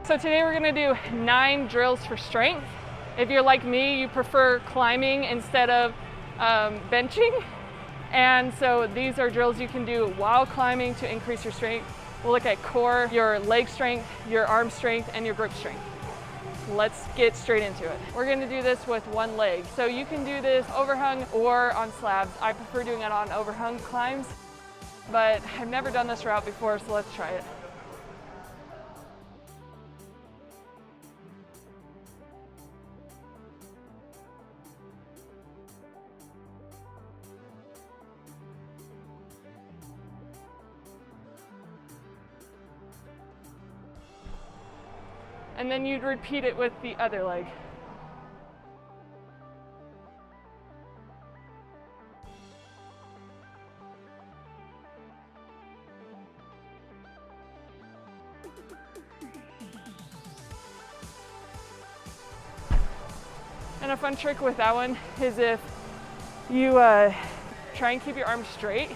So today we're gonna do 9 drills for strength. If you're like me, you prefer climbing instead of benching. And so these are drills you can do while climbing to increase your strength. We'll look at core, your leg strength, your arm strength, and your grip strength. Let's get straight into it. We're gonna do this with one leg. So you can do this overhung or on slabs. I prefer doing it on overhung climbs, but I've never done this route before, so let's try it. And then you'd repeat it with the other leg. And a fun trick with that one is if you try and keep your arms straight,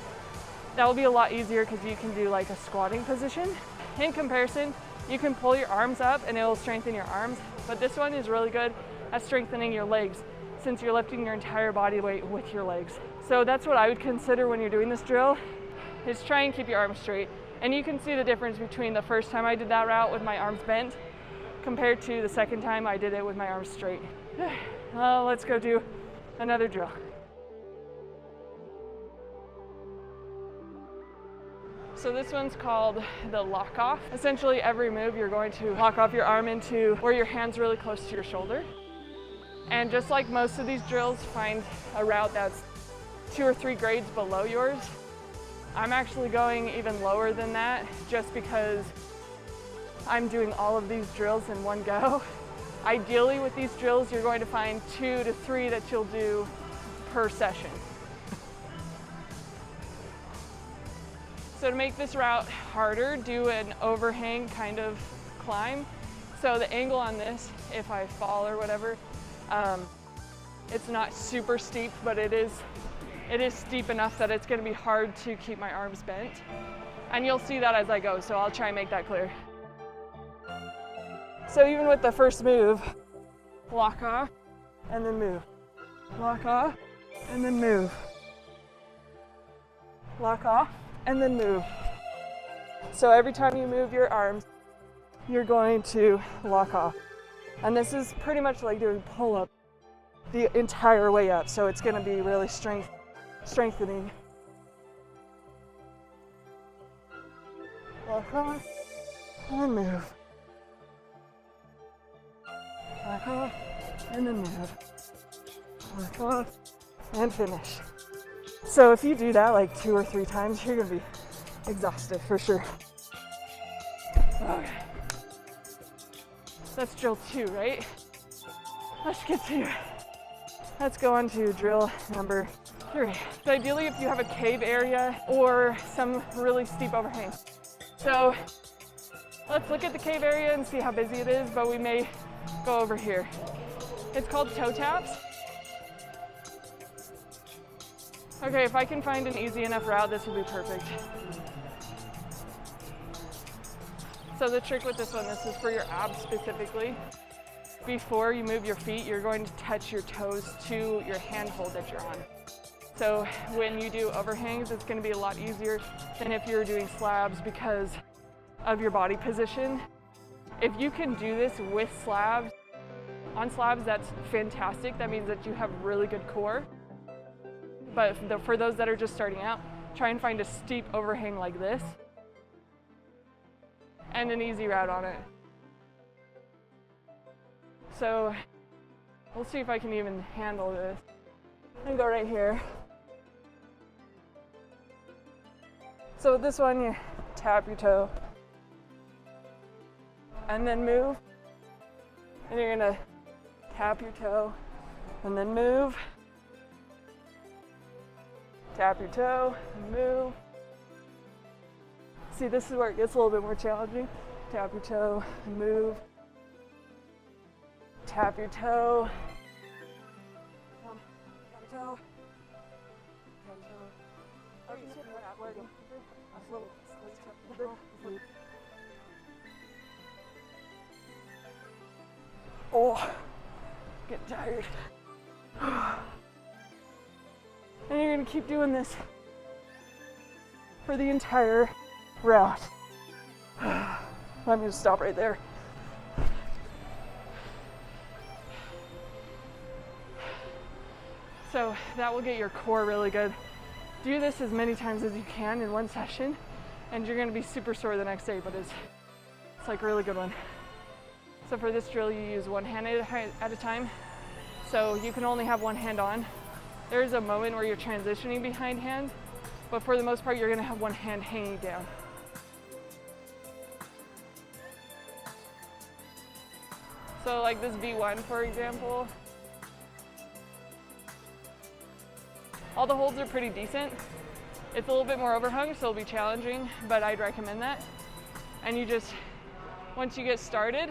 that will be a lot easier because you can do like a squatting position. In comparison, you can pull your arms up and it will strengthen your arms, but this one is really good at strengthening your legs since you're lifting your entire body weight with your legs. So that's what I would consider when you're doing this drill, is try and keep your arms straight. And you can see the difference between the first time I did that route with my arms bent compared to the second time I did it with my arms straight. Let's go do another drill. So this one's called the lock off. Essentially every move you're going to lock off your arm into where your hand's really close to your shoulder. And just like most of these drills, find a route that's 2 or 3 grades below yours. I'm actually going even lower than that just because I'm doing all of these drills in one go. Ideally with these drills, you're going to find 2 to 3 that you'll do per session. So to make this route harder, do an overhang kind of climb. So the angle on this, if I fall or whatever, it's not super steep, but it is steep enough that it's gonna be hard to keep my arms bent. And you'll see that as I go, so I'll try and make that clear. So even with the first move, lock off and then move. Lock off and then move. Lock off and then move. So every time you move your arms, you're going to lock off. And this is pretty much like doing pull-up the entire way up. So it's gonna be really strengthening. Lock off and then move. Lock off and then move. Lock off and finish. So if you do that like 2 or 3 times, you're gonna be exhausted for sure. Okay. That's drill 2, right? Let's go on to drill number 3. So ideally if you have a cave area or some really steep overhang. So let's look at the cave area and see how busy it is, but we may go over here. It's called toe taps. Okay, if I can find an easy enough route, this will be perfect. So the trick with this one, this is for your abs specifically. Before you move your feet, you're going to touch your toes to your handhold that you're on. So when you do overhangs, it's gonna be a lot easier than if you're doing slabs because of your body position. If you can do this with slabs, on slabs, that's fantastic. That means that you have really good core. But for those that are just starting out, try and find a steep overhang like this and an easy route on it. So we'll see if I can even handle this. And go right here. So with this one, you tap your toe and then move. And you're gonna tap your toe and then move. Tap your toe and move. See, this is where it gets a little bit more challenging. Tap your toe and move. Tap your toe. Tap your toe. Tap your toe. Oh, you see where I'm working. Let's tap your toe. Oh, get tired. And you're gonna keep doing this for the entire route. I'm gonna stop right there. So that will get your core really good. Do this as many times as you can in one session, and you're gonna be super sore the next day, but it's like a really good one. So for this drill, you use one hand at a time. So you can only have one hand on. There's a moment where you're transitioning behind hand, but for the most part, you're gonna have one hand hanging down. So like this V1, for example, all the holds are pretty decent. It's a little bit more overhung, so it'll be challenging, but I'd recommend that. And you just, once you get started,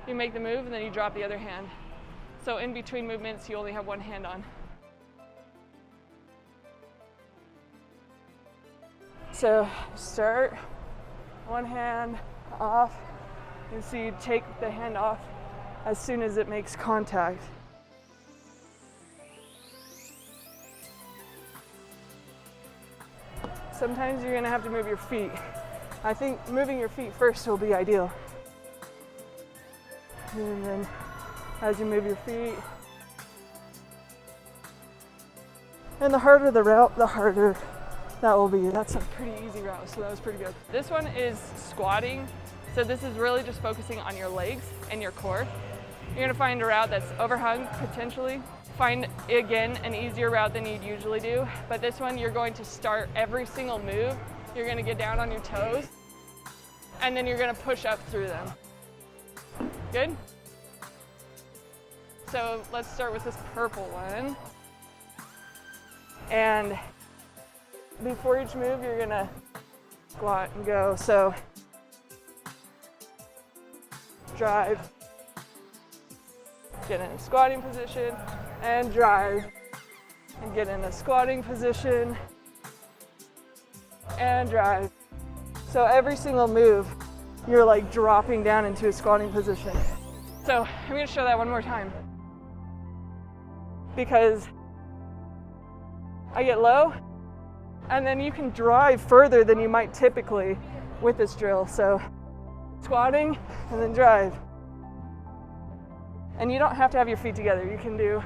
you make the move and then you drop the other hand. So in between movements, you only have one hand on. So start, one hand off, and so you take the hand off as soon as it makes contact. Sometimes you're gonna have to move your feet. I think moving your feet first will be ideal. And then as you move your feet, and the harder the route, the harder that will be. That's a pretty easy route, so that was pretty good. This one is squatting. So this is really just focusing on your legs and your core. You're gonna find a route that's overhung potentially. Find, again, an easier route than you'd usually do. But this one, you're going to start every single move. You're gonna get down on your toes, and then you're gonna push up through them. Good? So let's start with this purple one. And before each move, you're gonna squat and go. So drive, get in a squatting position, and drive, and get in a squatting position, and drive. So every single move, you're like dropping down into a squatting position. So I'm gonna show that one more time, because I get low, and then you can drive further than you might typically with this drill. So squatting, and then drive. And you don't have to have your feet together. You can do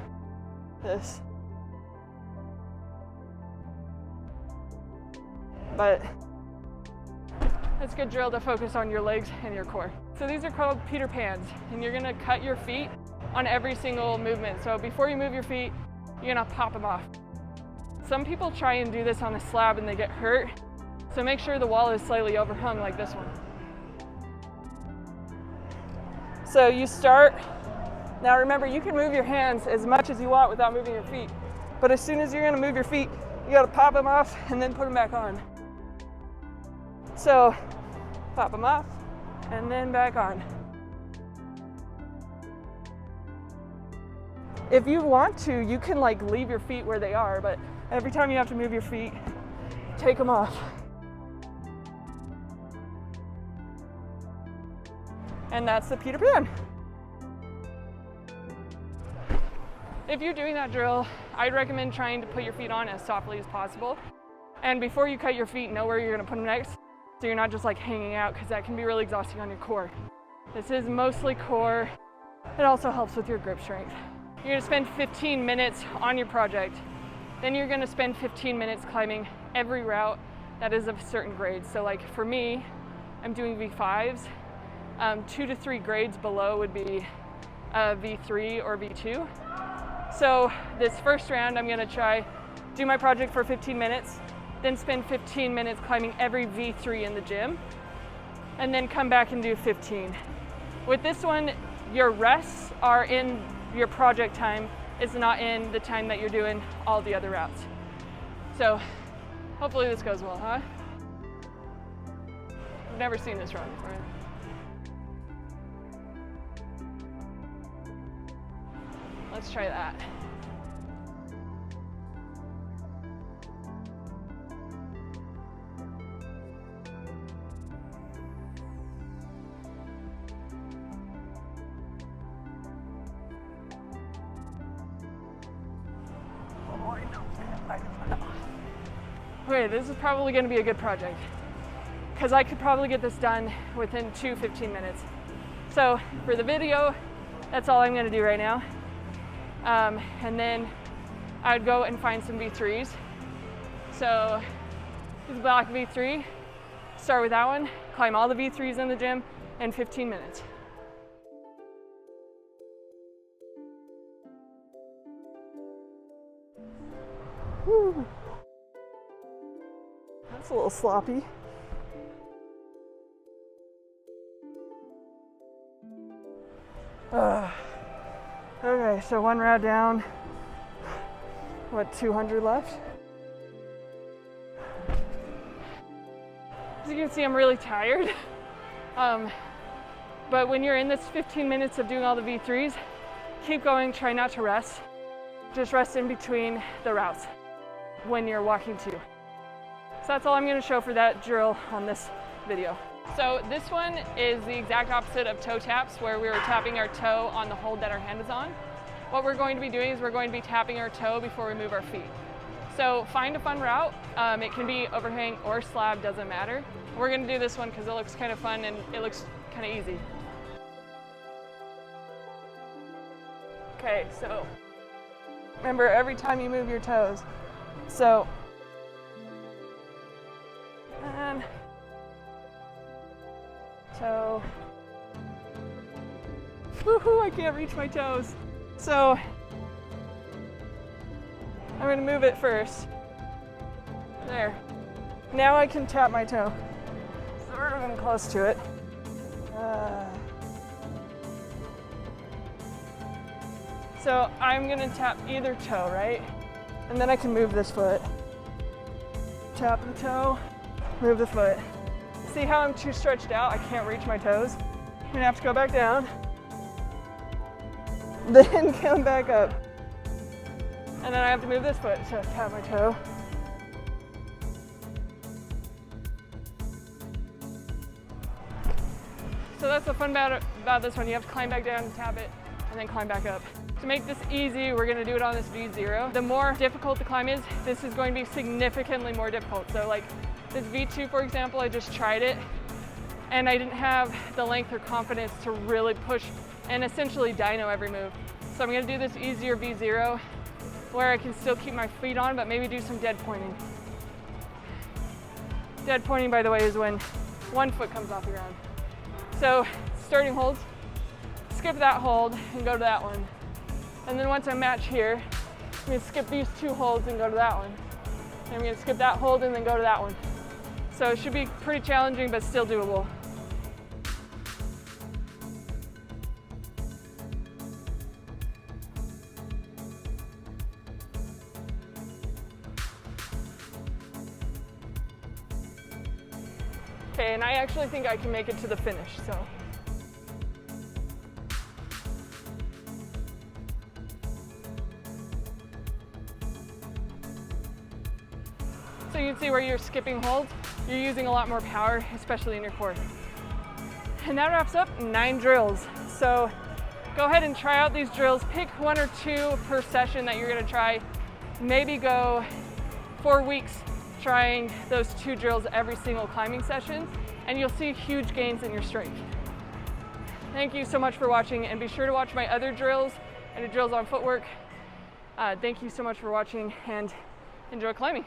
this. But it's a good drill to focus on your legs and your core. So these are called Peter Pans, and you're gonna cut your feet on every single movement. So before you move your feet, you're gonna pop them off. Some people try and do this on a slab and they get hurt. So make sure the wall is slightly overhung like this one. So you start. Now remember, you can move your hands as much as you want without moving your feet. But as soon as you're gonna move your feet, you gotta pop them off and then put them back on. So pop them off and then back on. If you want to, you can like leave your feet where they are, but every time you have to move your feet, take them off. And that's the Peter Pan. If you're doing that drill, I'd recommend trying to put your feet on as softly as possible. And before you cut your feet, know where you're gonna put them next, so you're not just like hanging out, because that can be really exhausting on your core. This is mostly core. It also helps with your grip strength. You're gonna spend 15 minutes on your project. Then you're gonna spend 15 minutes climbing every route that is of a certain grade. So like for me, I'm doing V5s. 2 to 3 grades below would be V3 or V2. So this first round, I'm gonna do my project for 15 minutes, then spend 15 minutes climbing every V3 in the gym, and then come back and do 15. With this one, your rests are in your project time. It's not in the time that you're doing all the other routes. So hopefully this goes well, huh? I've never seen this run before. Let's try that. Okay, this is probably gonna be a good project because I could probably get this done within 15 minutes. So for the video, that's all I'm gonna do right now. And then I'd go and find some V3s. So this is black V3, start with that one, climb all the V3s in the gym in 15 minutes. Woo. That's a little sloppy. Okay, so one round down. What, 200 left? As you can see, I'm really tired. But when you're in this 15 minutes of doing all the V3s, keep going, try not to rest. Just rest in between the routes when you're walking too. So that's all I'm gonna show for that drill on this video. So this one is the exact opposite of toe taps, where we were tapping our toe on the hold that our hand is on. What we're going to be doing is we're going to be tapping our toe before we move our feet. So find a fun route. It can be overhang or slab, doesn't matter. We're gonna do this one because it looks kind of fun and it looks kind of easy. Okay, so remember every time you move your toes. So, and toe. Woohoo, I can't reach my toes. So, I'm gonna move it first. There. Now I can tap my toe. Sort of, I'm close to it. So I'm gonna tap either toe, right? And then I can move this foot. Tap the toe, move the foot. See how I'm too stretched out? I can't reach my toes. I'm gonna have to go back down. Then come back up. And then I have to move this foot to tap my toe. So that's the fun about this one. You have to climb back down and tap it, and then climb back up. To make this easy, we're gonna do it on this V0. The more difficult the climb is, this is going to be significantly more difficult. So like this V2, for example, I just tried it, and I didn't have the length or confidence to really push and essentially dyno every move. So I'm gonna do this easier V0, where I can still keep my feet on, but maybe do some dead pointing. Dead pointing, by the way, is when one foot comes off the ground. So starting holds, skip that hold and go to that one. And then once I match here, I'm gonna skip these two holds and go to that one. And I'm gonna skip that hold and then go to that one. So it should be pretty challenging, but still doable. Okay, and I actually think I can make it to the finish, so. So you can see where you're skipping holds, you're using a lot more power, especially in your core. And that wraps up 9 drills. So go ahead and try out these drills. Pick 1 or 2 per session that you're gonna try. Maybe go 4 weeks trying those 2 drills every single climbing session, and you'll see huge gains in your strength. Thank you so much for watching, and be sure to watch my other drills and the drills on footwork. Thank you so much for watching, and enjoy climbing.